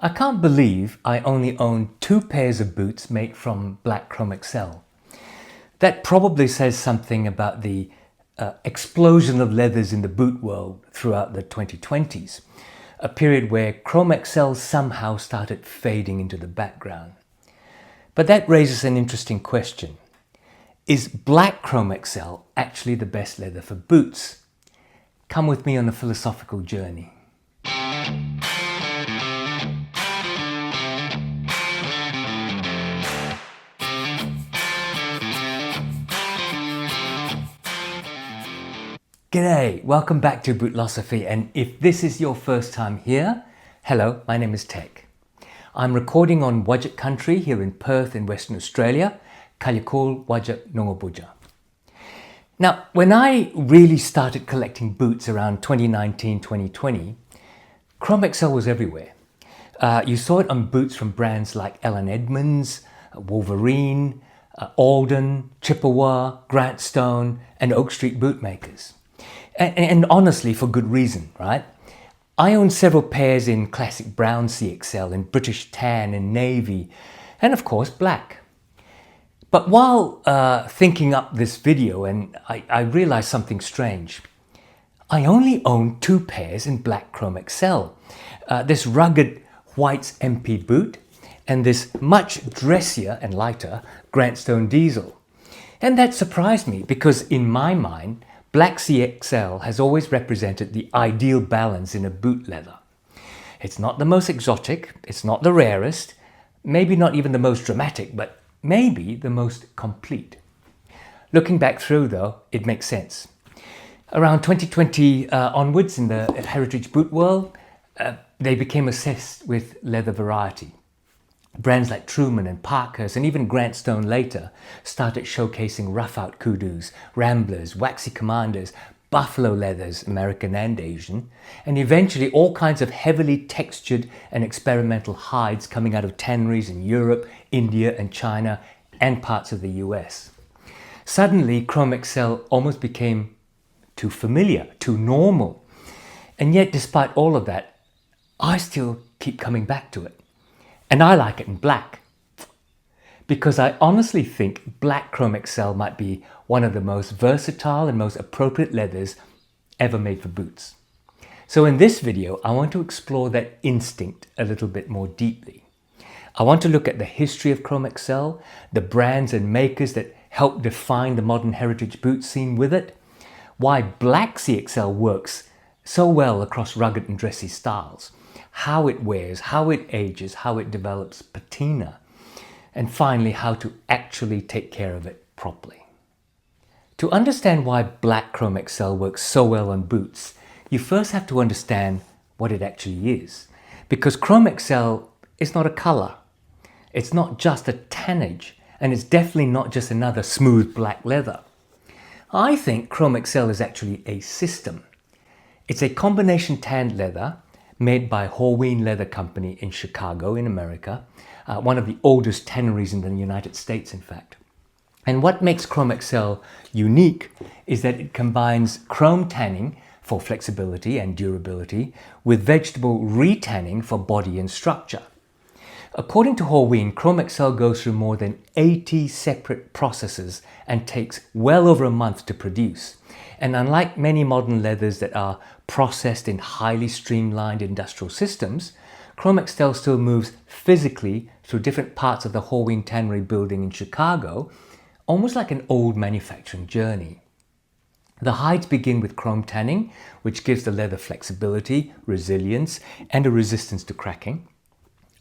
I can't believe I only own 2 pairs of boots made from black Chromexcel. That probably says something about the explosion of leathers in the boot world throughout the 2020s, a period where Chromexcel somehow started fading into the background. But that raises an interesting question. Is black Chromexcel actually the best leather for boots? Come with me on a philosophical journey. G'day, welcome back to Bootlosophy, and if this is your first time here, hello, my name is Tech. I'm recording on Wajak country here in Perth in Western Australia, Kalyakul Wajak Nongabuja. Now, when I really started collecting boots around 2019-2020, Chromexcel was everywhere. You saw it on boots from brands like Allen Edmonds, Wolverine, Alden, Chippewa, Grant Stone, and Oak Street bootmakers. And honestly, for good reason, right? I own several pairs in classic brown CXL, in British tan and navy, and of course black. But while thinking up this video, and I realized something strange. I only own 2 pairs in black Chromexcel. This rugged White's MP boot and this much dressier and lighter Grant Stone diesel. And that surprised me because in my mind, black CXL has always represented the ideal balance in a boot leather. It's not the most exotic, it's not the rarest, maybe not even the most dramatic, but maybe the most complete. Looking back through though, it makes sense. Around 2020 onwards in the heritage boot world, they became obsessed with leather variety. Brands like Truman and Parkhurst and even Grant Stone later started showcasing rough-out kudus, ramblers, waxy commanders, buffalo leathers, American and Asian, and eventually all kinds of heavily textured and experimental hides coming out of tanneries in Europe, India and China and parts of the US. Suddenly, Chromexcel almost became too familiar, too normal. And yet, despite all of that, I still keep coming back to it. And I like it in black, because I honestly think black Chromexcel might be one of the most versatile and most appropriate leathers ever made for boots. So in this video, I want to explore that instinct a little bit more deeply. I want to look at the history of Chromexcel, the brands and makers that helped define the modern heritage boot scene with it, why black CXL works so well across rugged and dressy styles, how it wears, how it ages, how it develops patina, and finally how to actually take care of it properly. To understand why black Chromexcel works so well on boots, you first have to understand what it actually is. Because Chromexcel is not a color, it's not just a tannage, and it's definitely not just another smooth black leather. I think Chromexcel is actually a system. It's a combination tanned leather made by Horween Leather Company in Chicago in America, one of the oldest tanneries in the United States, in fact. And what makes Chromexcel unique is that it combines chrome tanning for flexibility and durability with vegetable retanning for body and structure. According to Horween, Chromexcel goes through more than 80 separate processes and takes well over a month to produce. And unlike many modern leathers that are processed in highly streamlined industrial systems, Chromexcel still moves physically through different parts of the Horween Tannery building in Chicago, almost like an old manufacturing journey. The hides begin with chrome tanning, which gives the leather flexibility, resilience, and a resistance to cracking.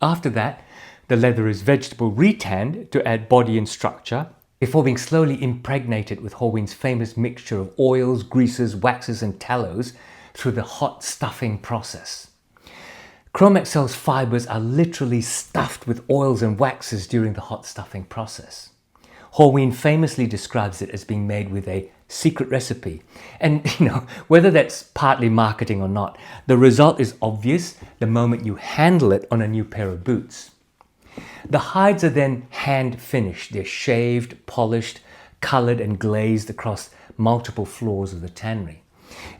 After that, the leather is vegetable retanned to add body and structure, before being slowly impregnated with Horween's famous mixture of oils, greases, waxes and tallows through the hot stuffing process. Chromexcel's fibers are literally stuffed with oils and waxes during the hot stuffing process. Horween famously describes it as being made with a secret recipe. And whether that's partly marketing or not, the result is obvious the moment you handle it on a new pair of boots. The hides are then hand finished. They're shaved, polished, colored and glazed across multiple floors of the tannery.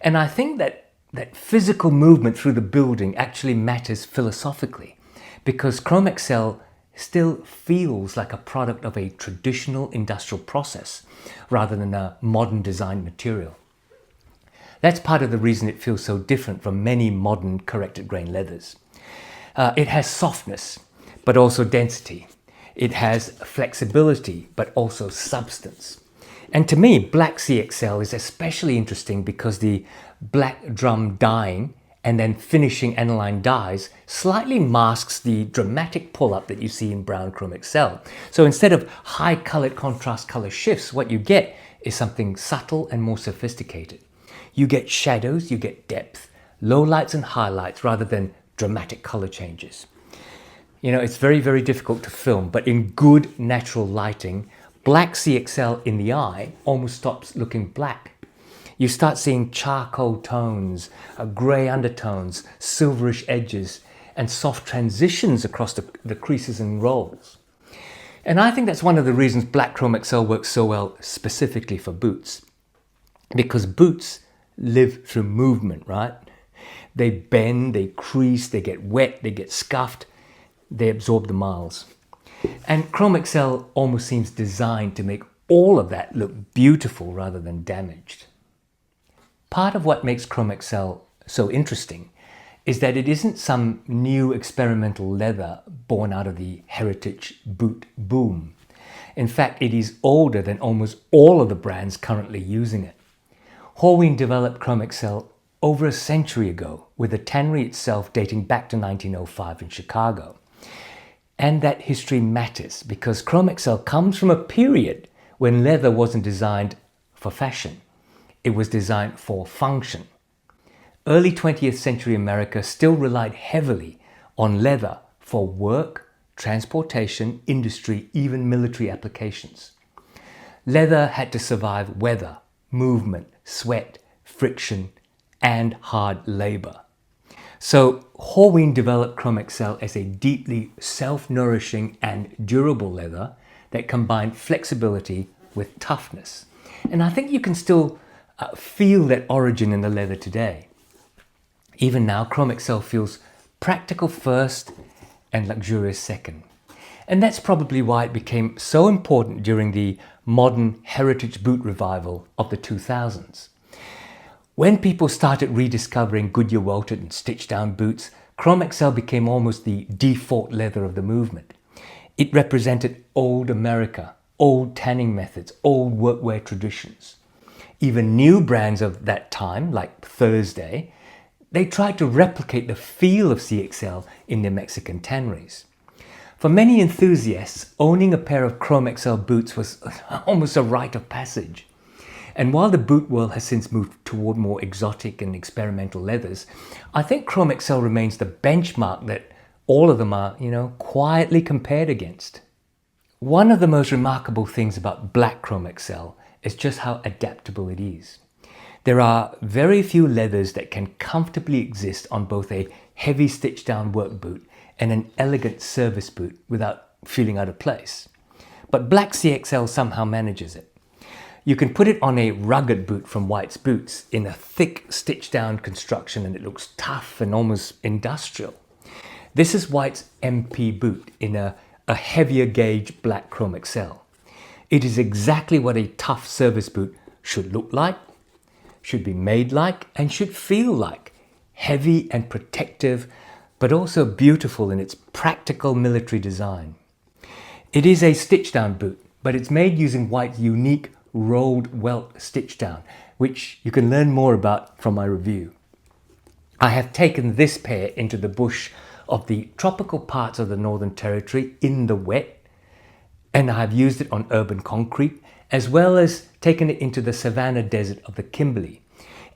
And I think that physical movement through the building actually matters philosophically. because Chromexcel still feels like a product of a traditional industrial process rather than a modern design material. That's part of the reason it feels so different from many modern corrected grain leathers. It has softness, but also density. It has flexibility, but also substance. And to me, black CXL is especially interesting because the black drum dyeing and then finishing aniline dyes slightly masks the dramatic pull-up that you see in brown Chromexcel. So instead of high colored contrast color shifts, what you get is something subtle and more sophisticated. You get shadows, you get depth, lowlights and highlights rather than dramatic color changes. You know, it's very, very difficult to film, but in good natural lighting, black CXL in the eye almost stops looking black. You start seeing charcoal tones, grey undertones, silverish edges, and soft transitions across the creases and rolls. And I think that's one of the reasons black Chromexcel works so well specifically for boots. Because boots live through movement, right? They bend, they crease, they get wet, they get scuffed, they absorb the miles. And Chromexcel almost seems designed to make all of that look beautiful rather than damaged. Part of what makes Chromexcel so interesting is that it isn't some new experimental leather born out of the heritage boot boom. In fact, it is older than almost all of the brands currently using it. Horween developed Chromexcel over a century ago, with the tannery itself dating back to 1905 in Chicago. And that history matters because Chromexcel comes from a period when leather wasn't designed for fashion. It was designed for function. Early 20th century America still relied heavily on leather for work, transportation, industry, even military applications. Leather had to survive weather, movement, sweat, friction, and hard labor. So Horween developed Chromexcel as a deeply self-nourishing and durable leather that combined flexibility with toughness. And I think you can still feel that origin in the leather today. Even now, Chromexcel feels practical first and luxurious second. And that's probably why it became so important during the modern heritage boot revival of the 2000s. When people started rediscovering Goodyear welted and stitched down boots, Chromexcel became almost the default leather of the movement. It represented old America, old tanning methods, old workwear traditions. Even new brands of that time, like Thursday, they tried to replicate the feel of CXL in their Mexican tanneries. For many enthusiasts, owning a pair of Chromexcel boots was almost a rite of passage. And while the boot world has since moved toward more exotic and experimental leathers, I think Chromexcel remains the benchmark that all of them are, quietly compared against. One of the most remarkable things about black Chromexcel is just how adaptable it is. There are very few leathers that can comfortably exist on both a heavy stitch down work boot and an elegant service boot without feeling out of place. But black CXL somehow manages it. You can put it on a rugged boot from White's Boots in a thick stitch down construction and it looks tough and almost industrial. This is White's MP boot in a heavier gauge black Chromexcel. It is exactly what a tough service boot should look like, should be made like, and should feel like. Heavy and protective, but also beautiful in its practical military design. It is a stitch down boot, but it's made using White's unique rolled welt stitch down, which you can learn more about from my review. I have taken this pair into the bush of the tropical parts of the Northern Territory in the wet, and I have used it on urban concrete, as well as taken it into the savanna desert of the Kimberley,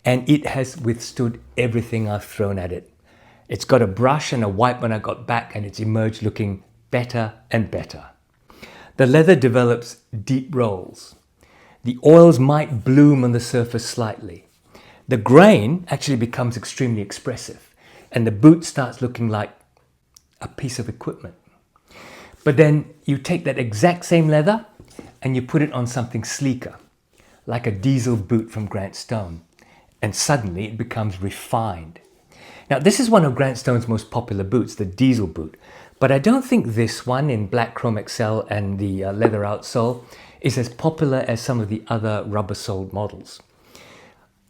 and it has withstood everything I've thrown at it. It's got a brush and a wipe when I got back, and it's emerged looking better and better. The leather develops deep rolls. The oils might bloom on the surface slightly. The grain actually becomes extremely expressive, and the boot starts looking like a piece of equipment. But then you take that exact same leather and you put it on something sleeker, like a diesel boot from Grant Stone, and suddenly it becomes refined. Now, this is one of Grant Stone's most popular boots, the diesel boot, But I don't think this one in black Chromexcel and the leather outsole is as popular as some of the other rubber-soled models.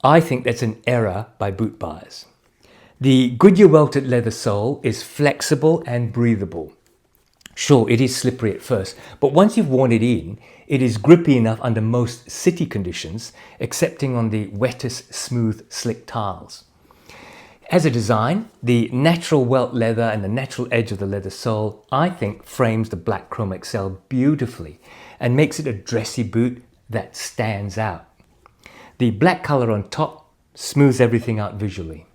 I think that's an error by boot buyers. The Goodyear welted leather sole is flexible and breathable. Sure, it is slippery at first, but once you've worn it in, it is grippy enough under most city conditions, excepting on the wettest, smooth, slick tiles. As a design, the natural welt leather and the natural edge of the leather sole, I think, frames the black Chromexcel beautifully and makes it a dressy boot that stands out. The black color on top smooths everything out visually.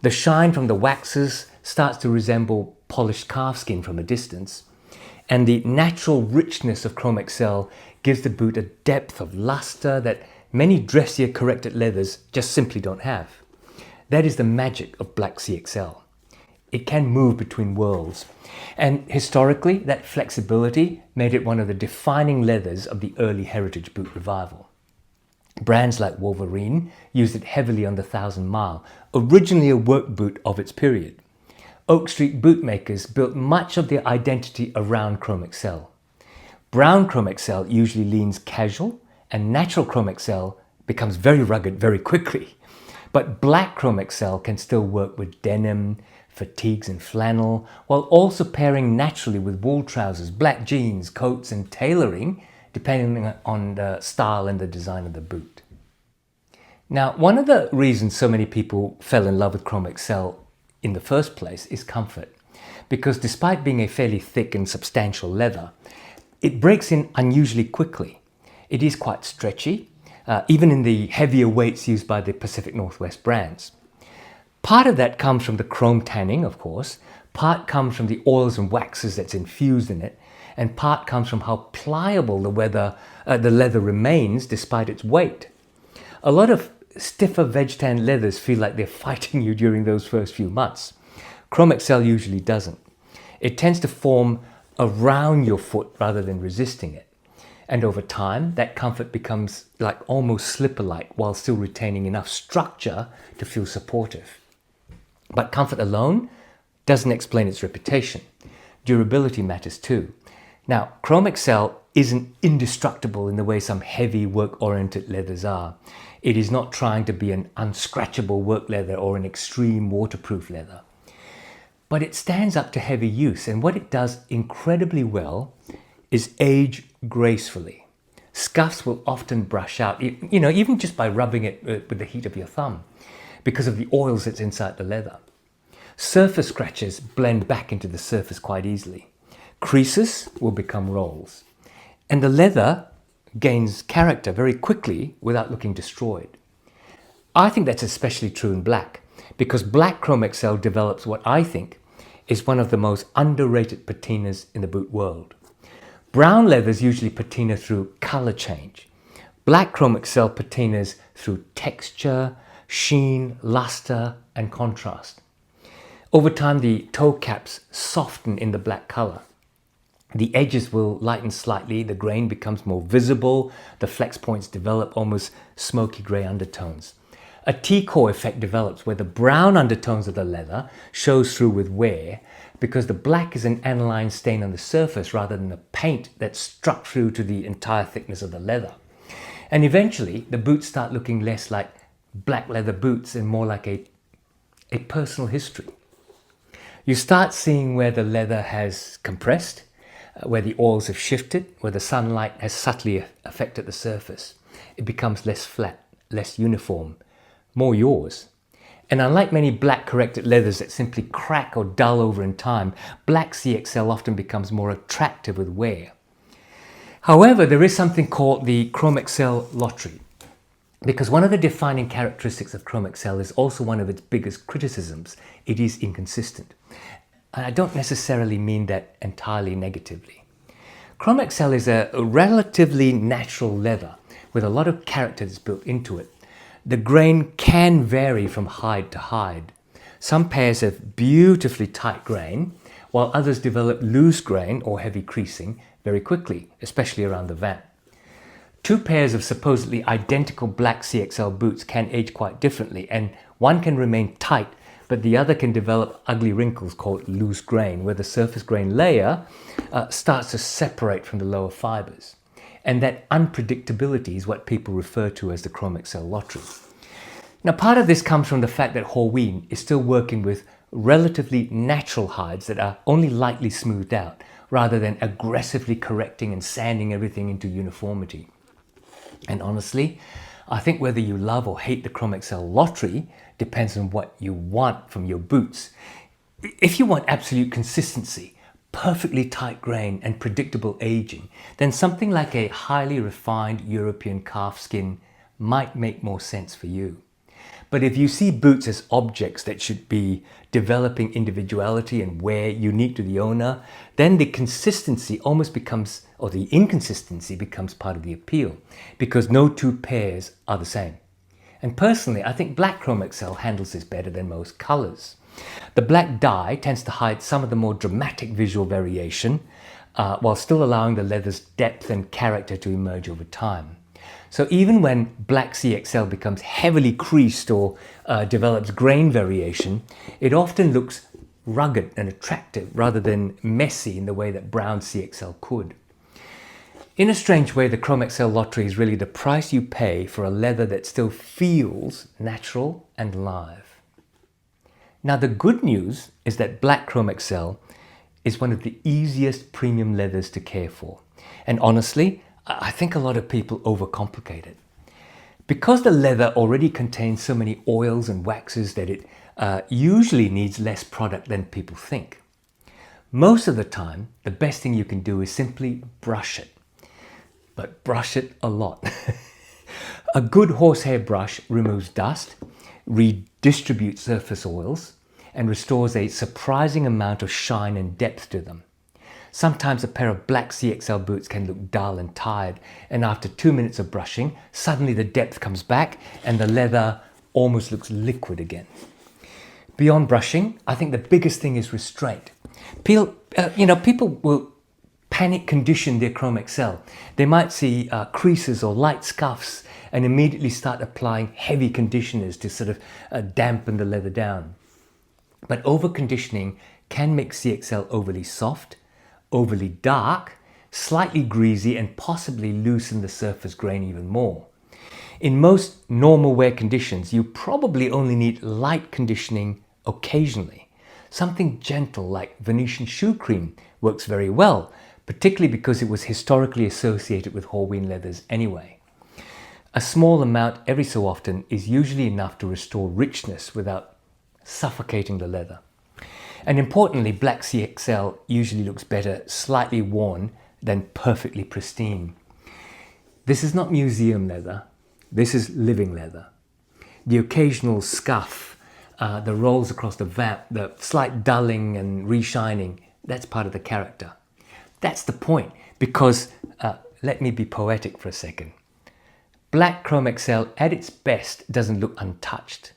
The shine from the waxes starts to resemble polished calfskin from a distance, and the natural richness of Chromexcel gives the boot a depth of luster that many dressier corrected leathers just simply don't have. That is the magic of black CXL. It can move between worlds, and historically that flexibility made it one of the defining leathers of the early heritage boot revival. Brands like Wolverine used it heavily on the 1000 Mile, originally a work boot of its period. Oak Street bootmakers built much of their identity around Chromexcel. Brown Chromexcel usually leans casual, and natural Chromexcel becomes very rugged very quickly. But black Chromexcel can still work with denim, fatigues and flannel, while also pairing naturally with wool trousers, black jeans, coats and tailoring, depending on the style and the design of the boot. Now, one of the reasons so many people fell in love with Chromexcel in the first place is comfort, because despite being a fairly thick and substantial leather, it breaks in unusually quickly. It is quite stretchy, even in the heavier weights used by the Pacific Northwest brands. Part of that comes from the chrome tanning, of course, part comes from the oils and waxes that's infused in it, and part comes from how pliable the leather remains despite its weight. A lot of stiffer veg-tan leathers feel like they're fighting you during those first few months. Chromexcel usually doesn't. It tends to form around your foot rather than resisting it. And over time, that comfort becomes like almost slipper-like while still retaining enough structure to feel supportive. But comfort alone doesn't explain its reputation. Durability matters too. Now, Chromexcel isn't indestructible in the way some heavy work-oriented leathers are. It is not trying to be an unscratchable work leather or an extreme waterproof leather. But it stands up to heavy use, and what it does incredibly well is age gracefully. Scuffs will often brush out, even just by rubbing it with the heat of your thumb, because of the oils that's inside the leather. Surface scratches blend back into the surface quite easily. Creases will become rolls. And the leather gains character very quickly without looking destroyed. I think that's especially true in black, because black Chromexcel develops what I think is one of the most underrated patinas in the boot world. Brown leathers usually patina through color change. Black Chromexcel patinas through texture, sheen, luster, and contrast. Over time, the toe caps soften in the black color. The edges will lighten slightly, the grain becomes more visible, the flex points develop almost smoky grey undertones. A T-core effect develops where the brown undertones of the leather shows through with wear, because the black is an aniline stain on the surface rather than a paint that's struck through to the entire thickness of the leather. And eventually, the boots start looking less like black leather boots and more like a personal history. You start seeing where the leather has compressed, where the oils have shifted, where the sunlight has subtly affected the surface. It becomes less flat, less uniform, more yours. And unlike many black corrected leathers that simply crack or dull over in time, black CXL often becomes more attractive with wear. However, there is something called the Chromexcel lottery, because one of the defining characteristics of Chromexcel is also one of its biggest criticisms. It is inconsistent. And I don't necessarily mean that entirely negatively. Chromexcel is a relatively natural leather with a lot of character that's built into it. The grain can vary from hide to hide. Some pairs have beautifully tight grain, while others develop loose grain or heavy creasing very quickly, especially around the vamp. Two pairs of supposedly identical black CXL boots can age quite differently, and one can remain tight but the other can develop ugly wrinkles called loose grain, where the surface grain layer starts to separate from the lower fibers. And that unpredictability is what people refer to as the Chromexcel lottery. Now, part of this comes from the fact that Horween is still working with relatively natural hides that are only lightly smoothed out, rather than aggressively correcting and sanding everything into uniformity. And honestly, I think whether you love or hate the Chromexcel lottery depends on what you want from your boots. If you want absolute consistency, perfectly tight grain and predictable aging, then something like a highly refined European calf skin might make more sense for you. But if you see boots as objects that should be developing individuality and wear unique to the owner, then the consistency almost becomes, or the inconsistency becomes part of the appeal, because no two pairs are the same. And personally, I think black Chromexcel handles this better than most colors. The black dye tends to hide some of the more dramatic visual variation, while still allowing the leather's depth and character to emerge over time. So even when black CXL becomes heavily creased or develops grain variation, it often looks rugged and attractive rather than messy in the way that brown CXL could. In a strange way, the Chromexcel lottery is really the price you pay for a leather that still feels natural and live. Now, the good news is that black Chromexcel is one of the easiest premium leathers to care for. And honestly, I think a lot of people overcomplicate it. Because the leather already contains so many oils and waxes that it usually needs less product than people think. Most of the time, the best thing you can do is simply brush it. But brush it a lot. A good horsehair brush removes dust, redistributes surface oils, and restores a surprising amount of shine and depth to them. Sometimes a pair of black CXL boots can look dull and tired, and after 2 minutes of brushing, suddenly the depth comes back and the leather almost looks liquid again. Beyond brushing, I think the biggest thing is restraint. People will panic condition their Chromexcel. They might see creases or light scuffs and immediately start applying heavy conditioners to sort of dampen the leather down. But over-conditioning can make CXL overly soft, overly dark, slightly greasy, and possibly loosen the surface grain even more. In most normal wear conditions, you probably only need light conditioning occasionally. Something gentle like Venetian shoe cream works very well, particularly because it was historically associated with Horween leathers anyway. A small amount every so often is usually enough to restore richness without suffocating the leather. And importantly, black CXL usually looks better slightly worn than perfectly pristine. This is not museum leather, this is living leather. The occasional scuff, the rolls across the vamp, the slight dulling and reshining, that's part of the character. That's the point, because, let me be poetic for a second. Black Chromexcel at its best doesn't look untouched.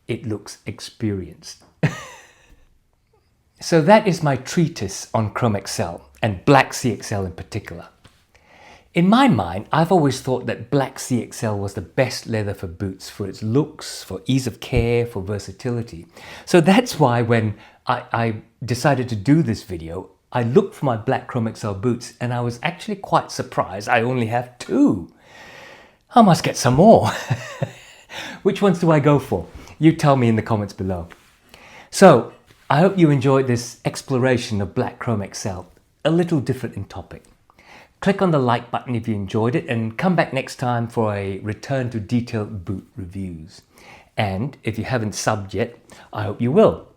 It looks experienced. So that is my treatise on Chromexcel, and black CXL in particular. In my mind, I've always thought that black CXL was the best leather for boots, for its looks, for ease of care, for versatility. So that's why when I decided to do this video, I looked for my black Chromexcel boots and I was actually quite surprised I only have 2. I must get some more. Which ones do I go for? You tell me in the comments below. So, I hope you enjoyed this exploration of black Chromexcel, a little different in topic. Click on the like button if you enjoyed it and come back next time for a return to detailed boot reviews. And if you haven't subbed yet, I hope you will.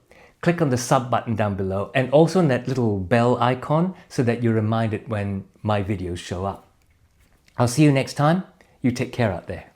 Click on the sub button down below and also on that little bell icon so that you're reminded when my videos show up. I'll see you next time. You take care out there.